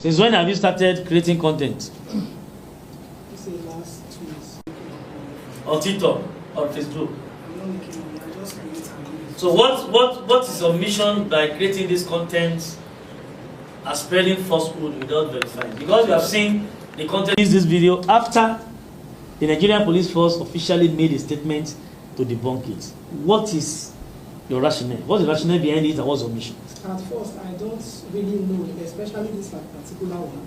Since when have you started creating content? Say last 2 years. On TikTok, on Facebook. I'm not making money, I just create and do it. So what is your mission by creating this content and spreading falsehood without verifying? Because we have seen the content in this video after the Nigerian police force officially made a statement to debunk it. What is your rationale? What's the rationale behind it and what's your mission? At first, I don't really know, especially this particular one.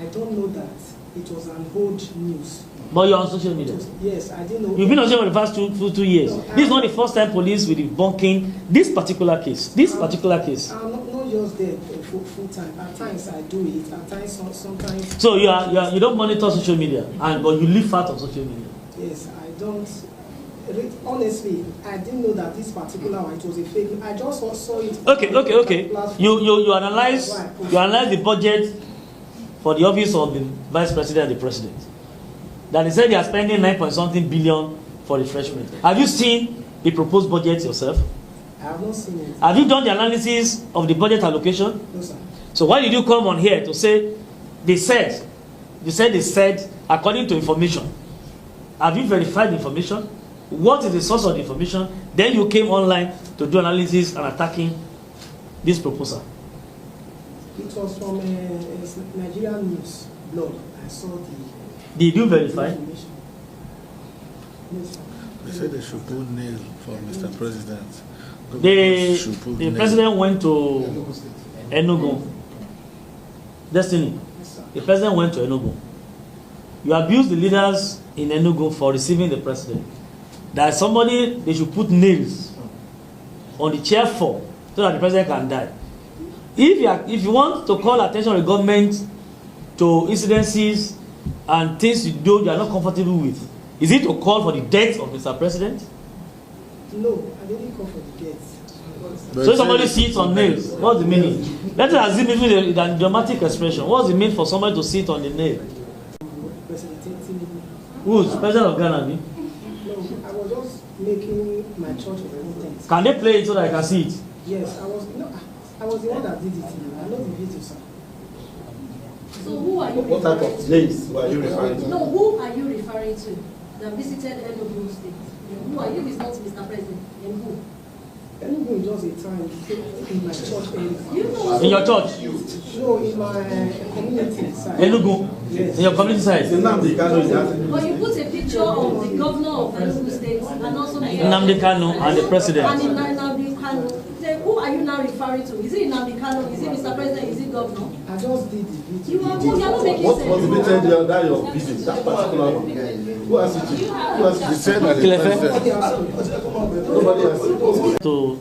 I don't know that it was an old news. But you're on social media. Yes, I didn't know. You've been on social media for the past two years. No, this is not the first time police will be debunking this particular case. I'm not just there full time. At times I do it. At times sometimes. So you don't monitor social media, but you live out of social media. Yes, I don't. Honestly, I didn't know that this particular one, it was a fake. I just saw it. Okay. You analyze the budget for the office of the vice president and the president. That they said they are spending 9-something billion for refreshment. Have you seen the proposed budget yourself? I have not seen it. Have you done the analysis of the budget allocation? No, sir. So why did you come on here to say they said according to information? Have you verified the information? What is the source of the information? Then you came online to do analysis and attacking this proposal. It was from a Nigerian news blog. I saw the. Did you verify? Information. Yes, sir. They said they should put nail for Mr. President. The president went to Enugu. Destiny. Yes, sir. The president went to Enugu. You abused the leaders in Enugu for receiving the president. That somebody, they should put nails on the chair for so that the president can die. If you want to call attention of the government to incidences and things you are not comfortable with, is it to call for the death of Mr. President? No, I didn't call for the death. So if somebody sits on nails, what's the meaning? Let us assume it's a dramatic expression. What's the meaning for somebody to sit on the nail? Who's president of Ghana? I was just making my church of content. Can they play it so that I can see it? Yes, I was the one that did it. I know the video, sir. So who are you What type of names were you referring to? No, who are you referring to that visited Enugu State? Who are you? Is not Mr. President. And who? Enugu is just a time in my church area. You know In your church? No, in my community side. Enugu? Yes. In your community side? Nnamdi Kanu is that? but you put a picture of the governor of Enugu State and also the Nnamdi Kanu and the president. And in Nnamdi Kanu. Then who are you now referring to? Is it Nnamdi Kanu? Is it Mr. President? Is it governor? I just did the video. You are not making What sense. motivated your visit? That particular one. Who asked you to? Who asked you He to? said that the Nobody president. asked me. Nobody asked you. To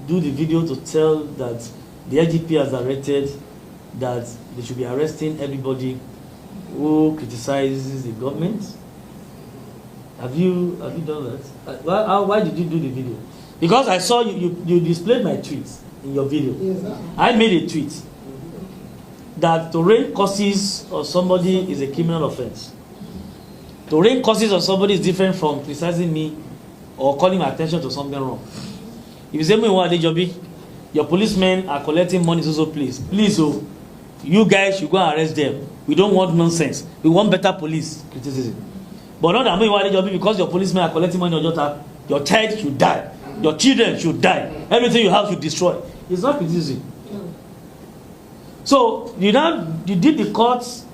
do the video to tell that the IGP has directed that they should be arresting everybody who criticizes the government. Have you done that? Why did you do the video? Because I saw you displayed my tweets in your video. Yes, sir. I made a tweet that to rain curses on somebody is a criminal offense. To rain curses on somebody is different from criticizing me or calling my attention to something wrong. If you say me what Adejobi, your policemen are collecting money, so please, you guys should go and arrest them. We don't want nonsense. We want better police criticism. But not that me what Adejobi, because your policemen are collecting money on your child should die. Your children should die. Everything you have should destroy. It's not criticism. So you did the cuts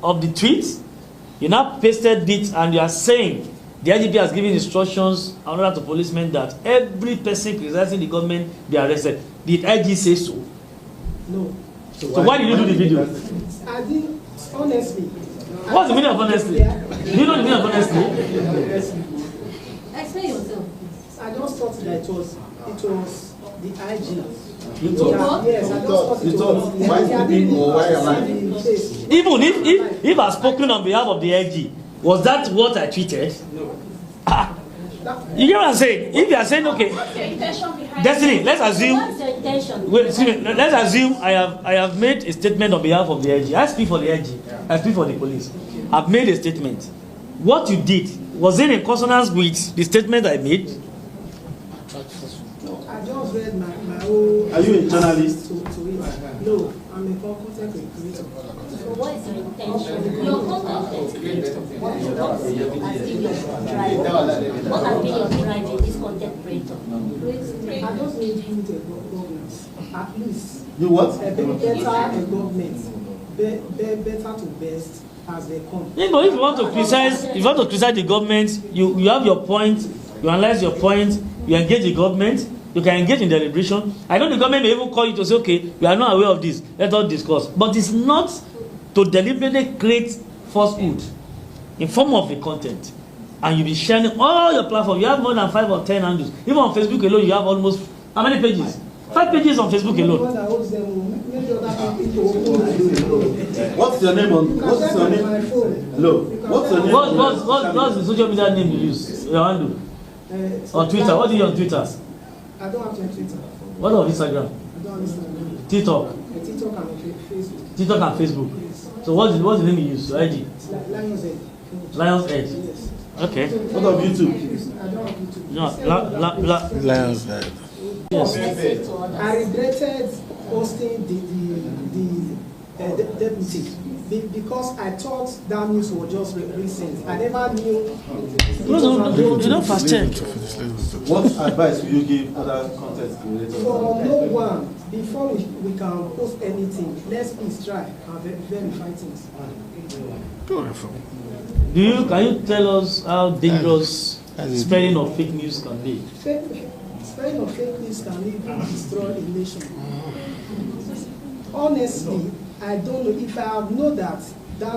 of the tweet. You now pasted it, and you are saying the IGP has given instructions in order to policemen that every person criticizing the government be arrested. Did IG say so? No. So why did you do the video? I didn't, honestly. What's the meaning of honestly? Do you know the meaning of honestly? Explain yourself. I just thought that it was the IG. You thought? Yes, I just thought it was the Why IG. sleeping or why alive? Even if I spoken on behalf of the IG, was that what I tweeted? No. You get what I'm saying? If you are saying okay, What's your intention behind Destiny, it? let's assume. What's your intention? Wait, excuse me. Let's assume I have made a statement on behalf of the IG. I speak for the IG. I speak for the police. I've made a statement. What you did, was it in consonance with the statement I made? No, I just read my own. Are you a journalist? To it. No, I'm a content creator. So what is your intention? Your content is created. What has been your drive? What has been your drive in this content creator? I just need you to governance. At least. You what? Better government. Better to best as they come. Yeah, but if you want to criticize the government, you have your point, you analyze your point, you engage the government, you can engage in deliberation. I know the government may even call you to say, okay, we are not aware of this, let us discuss. But it's not to deliberately create falsehood in form of the content. And you'll be sharing all your platforms. You have more than 5 or 10 handles. Even on Facebook alone, you have almost, how many pages? 5 pages on Facebook alone. What's your name on? What's your name? Hello. What's your name? What's the social media name you use? Your handle? On Twitter. What do you on Twitter? I don't have Twitter. What on Instagram? I don't understand. TikTok. TikTok and Facebook. TikTok and Facebook. Yes. So what's the name you use? Your ID? Lion's Edge. Lion's Edge. Yes. Okay. What of YouTube? I don't have YouTube. No, Lions Head. Yes. I regretted posting the deputy because I thought that news was just recent. I never knew. No, you don't fast check. What advice will you give other content creators? For no one, before we can post anything, let's please try and verify things. Can you tell us how dangerous spreading of fake news can be? Spreading of fake news can even destroy a nation. Honestly, I don't know if I have known that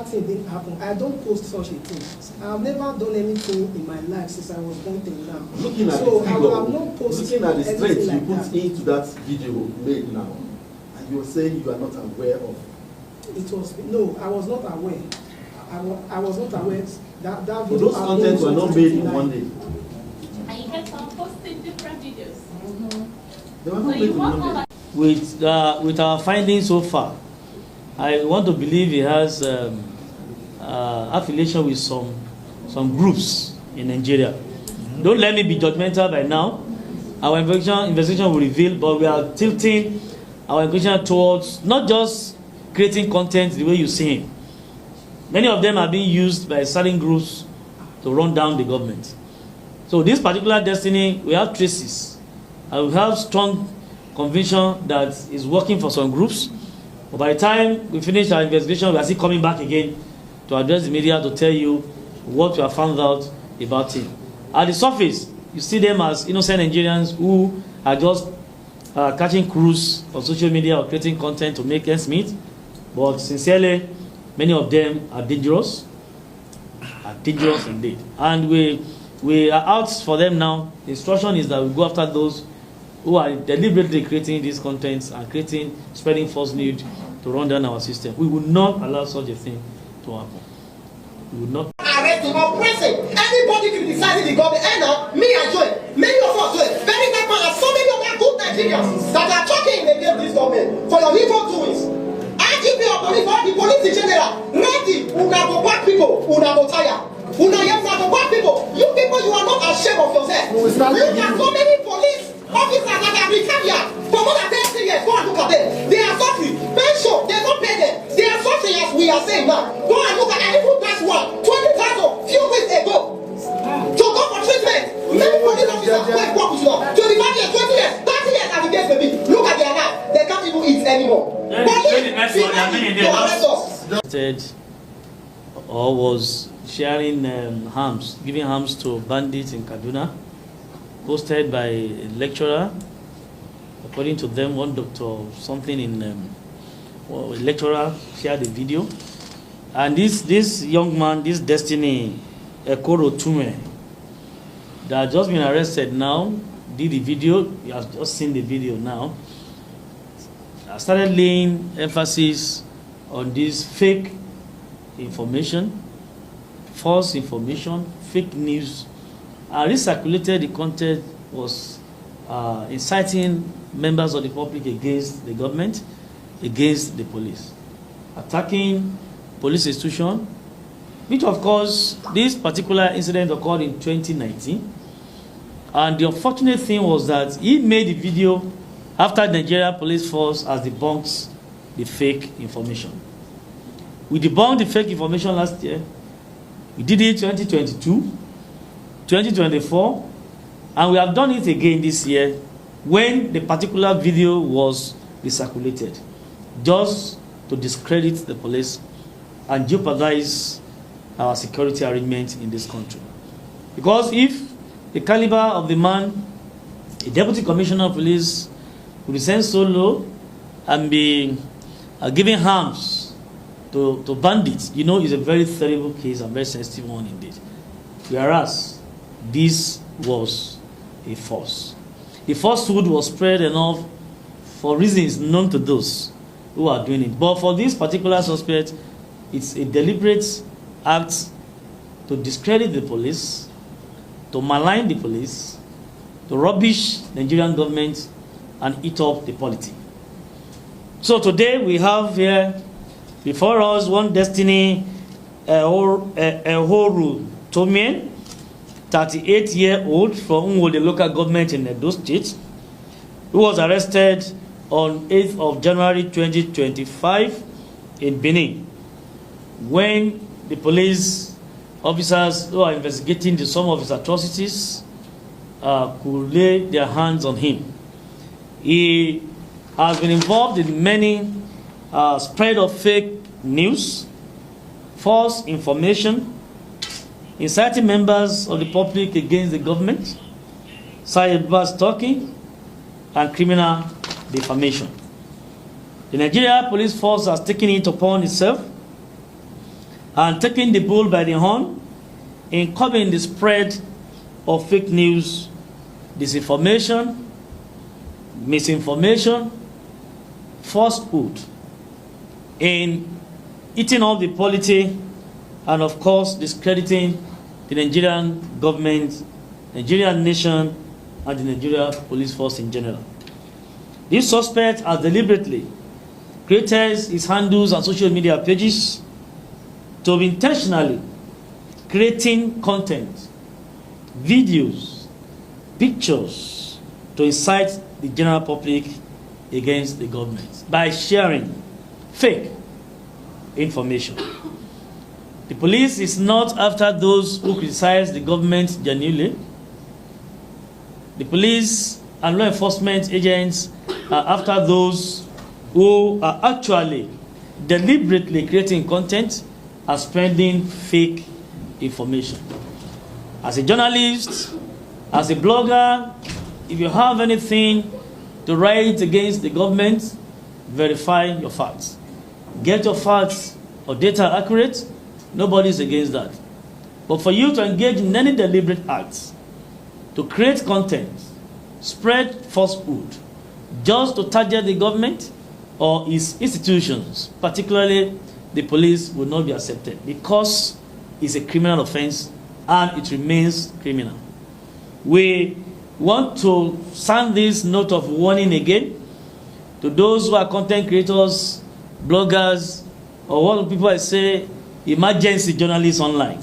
thing didn't happen. I don't post such a thing. I have never done anything in my life since I was born till now. Looking at so the figure, I'm not posting looking at the strength like you put that. into that video made now, and you're saying you are not aware of. It was no, I was not aware. I was not aware that So video. those contents were not made in one day. And you kept on posting different videos. They were not made in one day. With our findings so far, I want to believe it has affiliation with some groups in Nigeria. Don't let me be judgmental by now. Our investigation will reveal, but we are tilting our investigation towards not just creating content the way you see it. Many of them are being used by certain groups to run down the government. So this particular destiny, we have traces. And we have strong conviction that is working for some groups. But by the time we finish our investigation, we are still coming back again to address the media to tell you what we have found out about him. At the surface, you see them as innocent Nigerians who are just catching cruise on social media or creating content to make ends meet. But sincerely, many of them are dangerous indeed. And we are out for them now. The instruction is that we go after those who are deliberately creating these contents and spreading false news to run down our system. We will not allow such a thing to happen. We will not. Arresting or pressing anybody criticizing the government, and now me and Joy, many of us, very bad man, and so many of our good Nigerians that are talking against this government for your evil doings. IGP or police, or the police in general, ready, una go back people, una go tire. Una go back people. You people, you are not ashamed of yourself. Look at so many police officers that have retired for more than 10 years. Go and look at them. They are suffering. Pension, they don't pay them. They are suffering as we are saying now. Go and look at them. Even that's one. 20,000 few weeks ago. To go for treatment. Many police officers who have worked with you. 25 years, 20 years, 30 years as the case may be. Look at their life. They can't even eat anymore. Or was sharing giving arms to bandits in Kaduna, posted by a lecturer. According to them, one doctor, something in a lecturer shared the video, and this young man, this Destiny Ekoro Tume, that has just been arrested now, did the video. You have just seen the video now. I started laying emphasis on this fake information, false information, fake news. I recirculated the content was inciting members of the public against the government, against the police, attacking police institution, which of course this particular incident occurred in 2019. And the unfortunate thing was that he made the video after the Nigeria police force has debunked the fake information. We debunked the fake information last year. We did it 2022, 2024, and we have done it again this year when the particular video was recirculated, just to discredit the police and jeopardize our security arrangements in this country. Because if the caliber of the man, a deputy commissioner of police, will be sent so low and be giving arms to bandits, you know, is a very terrible case and very sensitive one indeed. Whereas this was a force. The falsehood was spread enough for reasons known to those who are doing it. But for this particular suspect, it's a deliberate act to discredit the police, to malign the police, to rubbish the Nigerian government and eat up the polity. So today we have here before us one Destiny Ehoru Tomien, 38-year-old from the local government in Edo State, who was arrested on 8th of January 2025 in Benin when the police officers who are investigating some of his atrocities could lay their hands on him. He has been involved in many spread of fake news, false information, inciting members of the public against the government, cyber stalking, and criminal defamation. The Nigeria Police Force has taken it upon itself and taken the bull by the horn in curbing the spread of fake news, disinformation, misinformation, falsehood, in eating up the polity, and of course discrediting the Nigerian government, Nigerian nation, and the Nigeria Police Force in general. This suspect has deliberately created his handles and social media pages to be intentionally creating content, videos, pictures to incite the general public against the government by sharing fake information. The police is not after those who criticize the government genuinely. The police and law enforcement agents are after those who are actually deliberately creating content and spreading fake information. As a journalist, as a blogger, if you have anything to write against the government, verify your facts. Get your facts or data accurate. Nobody is against that. But for you to engage in any deliberate acts, to create content, spread falsehood, just to target the government or its institutions, particularly the police, will not be accepted because it's a criminal offense and it remains criminal. We want to sound this note of warning again to those who are content creators, bloggers, or what people I say, emergency journalists online,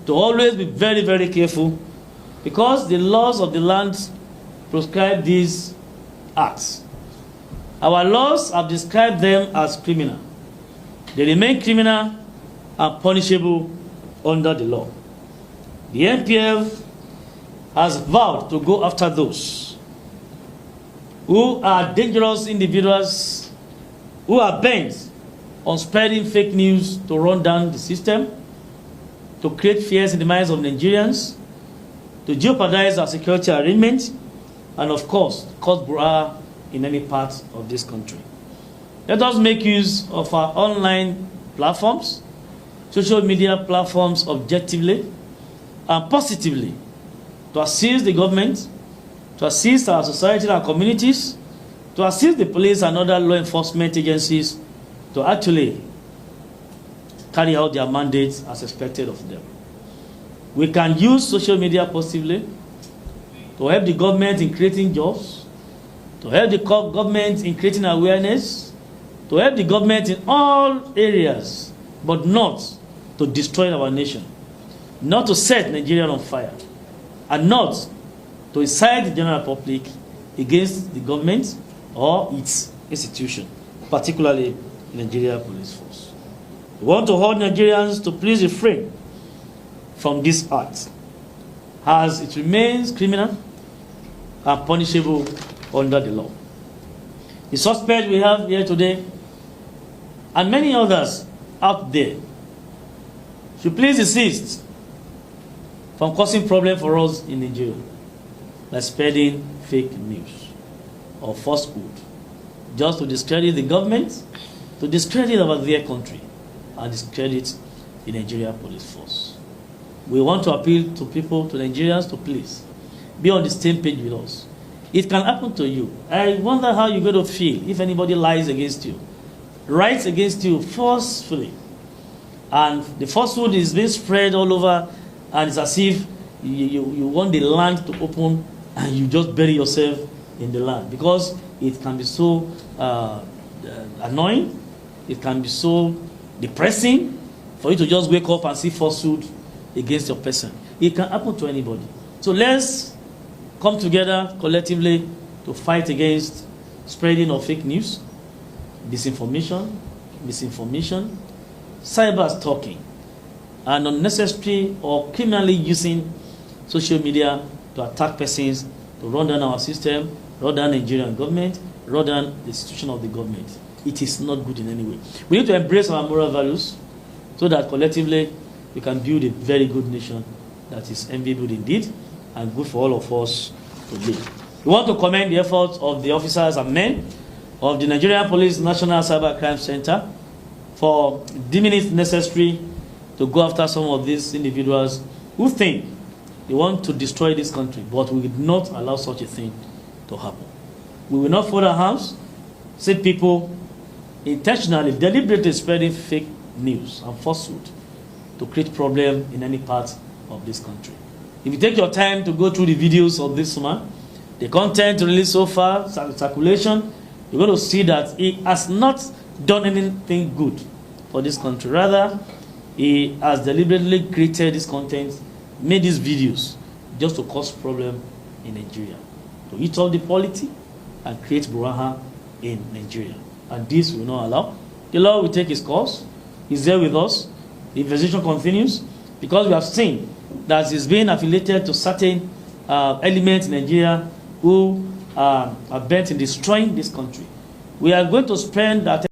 to always be very, very careful because the laws of the land prescribe these acts. Our laws have described them as criminal. They remain criminal and punishable under the law. The NPF has vowed to go after those who are dangerous individuals who are bent on spreading fake news to run down the system, to create fears in the minds of Nigerians, to jeopardize our security arrangements, and of course, cause brouhaha in any part of this country. Let us make use of our online platforms, social media platforms objectively and positively to assist the government, to assist our society and our communities, to assist the police and other law enforcement agencies to actually carry out their mandates as expected of them. We can use social media positively to help the government in creating jobs, to help the government in creating awareness, to help the government in all areas, but not to destroy our nation, not to set Nigeria on fire, and not to incite the general public against the government or its institution, particularly Nigeria Police Force. We want to hold Nigerians to please refrain from this act, as it remains criminal and punishable under the law. The suspect we have here today, and many others out there, should please desist from causing problem for us in Nigeria by spreading fake news or falsehood, just to discredit the government, to discredit our dear country, and discredit the Nigeria police force. We want to appeal to people, to Nigerians, to please be on the same page with us. It can happen to you. I wonder how you're going to feel if anybody lies against you, writes against you forcefully, and the falsehood is being spread all over, and it's as if you want the land to open and you just bury yourself in the land, because it can be so annoying, it can be so depressing for you to just wake up and see falsehood against your person. It can happen to anybody. So let's come together collectively to fight against spreading of fake news, disinformation, misinformation, cyber stalking, and unnecessary or criminally using social media to attack persons, to run down our system, run down Nigerian government, run down the institution of the government. It is not good in any way. We need to embrace our moral values so that collectively we can build a very good nation that is enviable indeed and good for all of us to live. We want to commend the efforts of the officers and men of the Nigerian Police National Cyber Crime Center for deeming it necessary to go after some of these individuals who think they want to destroy this country, but we will not allow such a thing to happen. We will not fold our hands, see people intentionally, deliberately spreading fake news and falsehood to create problem in any part of this country. If you take your time to go through the videos of this man, the content released so far, circulation, you're going to see that he has not done anything good for this country. Rather, he has deliberately created this content, made these videos just to cause problem in Nigeria, to eat all the polity and create brouhaha in Nigeria. And this will not allow. The law will take its course. He's there with us. The investigation continues because we have seen that he's being affiliated to certain elements in Nigeria who are bent in destroying this country. We are going to spend that